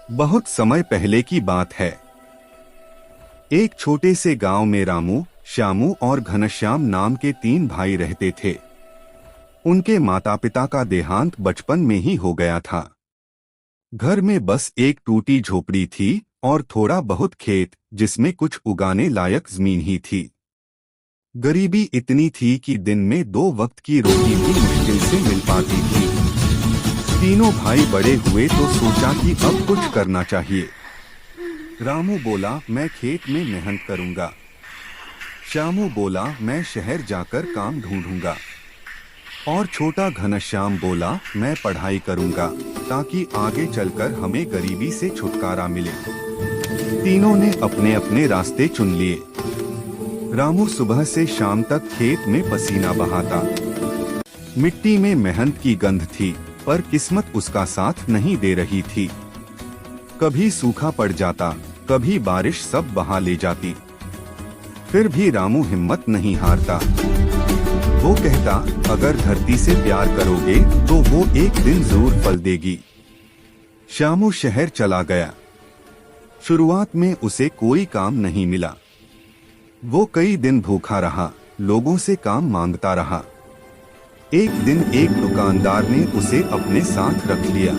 बहुत समय पहले की बात है। एक छोटे से गांव में रामू, श्यामू और घनश्याम नाम के 3 भाई रहते थे। उनके माता पिता का देहांत बचपन में ही हो गया था। घर में बस एक टूटी झोपड़ी थी और थोड़ा बहुत खेत जिसमें कुछ उगाने लायक जमीन ही थी। गरीबी इतनी थी कि दिन में 2 वक्त की रोटी भी मुश्किल से मिल पाती थी। तीनों भाई बड़े हुए तो सोचा कि अब कुछ करना चाहिए। रामू बोला, मैं खेत में मेहनत करूंगा। श्यामू बोला, मैं शहर जाकर काम ढूंढूंगा। और छोटा घनश्याम बोला, मैं पढ़ाई करूंगा ताकि आगे चलकर हमें गरीबी से छुटकारा मिले। तीनों ने अपने अपने रास्ते चुन लिए। रामू सुबह से शाम तक खेत में पसीना बहाता। मिट्टी में मेहनत की गंध थी, पर किस्मत उसका साथ नहीं दे रही थी। कभी सूखा पड़ जाता, कभी बारिश सब बहा ले जाती। फिर भी रामू हिम्मत नहीं हारता। वो कहता, अगर धरती से प्यार करोगे तो वो एक दिन जरूर फल देगी। श्यामू शहर चला गया। शुरुआत में उसे कोई काम नहीं मिला। वो कई दिन भूखा रहा, लोगों से काम मांगता रहा। एक दिन एक दुकानदार ने उसे अपने साथ रख लिया।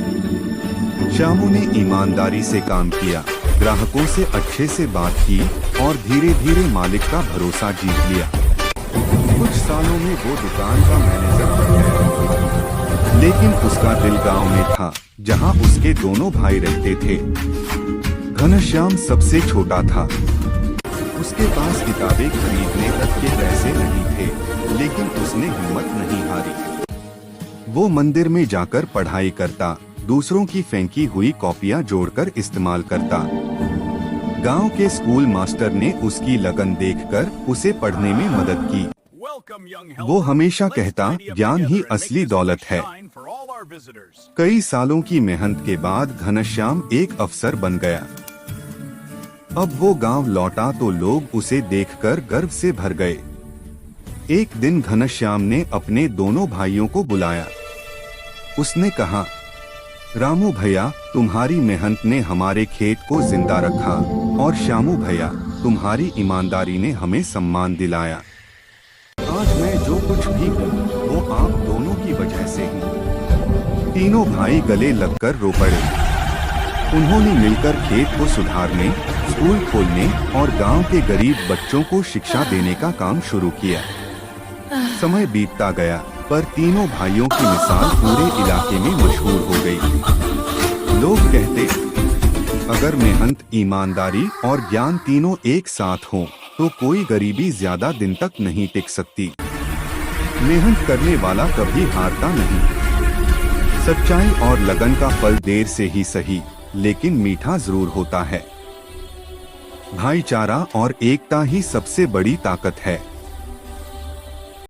श्यामू ने ईमानदारी से काम किया, ग्राहकों से अच्छे से बात की और धीरे धीरे मालिक का भरोसा जीत लिया। कुछ सालों में वो दुकान का मैनेजर बन गया। लेकिन उसका दिल गांव में था, जहां उसके दोनों भाई रहते थे। घनश्याम सबसे छोटा था। उसके पास किताबें खरीदने तक के पैसे नहीं थे, लेकिन उसने हिम्मत नहीं हारी। वो मंदिर में जाकर पढ़ाई करता, दूसरों की फेंकी हुई कॉपियां जोड़कर इस्तेमाल करता। गांव के स्कूल मास्टर ने उसकी लगन देखकर उसे पढ़ने में मदद की। वो हमेशा कहता, ज्ञान ही असली दौलत है। कई सालों की मेहनत के बाद घनश्याम एक अफसर बन गया। अब वो गांव लौटा तो लोग उसे देखकर गर्व से भर गए। एक दिन घनश्याम ने अपने दोनों भाइयों को बुलाया। उसने कहा, रामू भैया, तुम्हारी मेहनत ने हमारे खेत को जिंदा रखा, और श्यामू भैया, तुम्हारी ईमानदारी ने हमें सम्मान दिलाया। आज मैं जो कुछ भी हूँ वो आप दोनों की वजह से हूँ। तीनों भाई गले लगकर रो पड़े। उन्होंने मिलकर खेत को सुधारने, स्कूल खोलने और गांव के गरीब बच्चों को शिक्षा देने का काम शुरू किया। समय बीतता गया, पर तीनों भाइयों की मिसाल पूरे इलाके में मशहूर हो गई। लोग कहते, अगर मेहनत, ईमानदारी और ज्ञान तीनों एक साथ हों, तो कोई गरीबी ज्यादा दिन तक नहीं टिक सकती। मेहनत करने वाला कभी हारता नहीं। सच्चाई और लगन का फल देर से ही सही, लेकिन मीठा जरूर होता है। भाईचारा और एकता ही सबसे बड़ी ताकत है।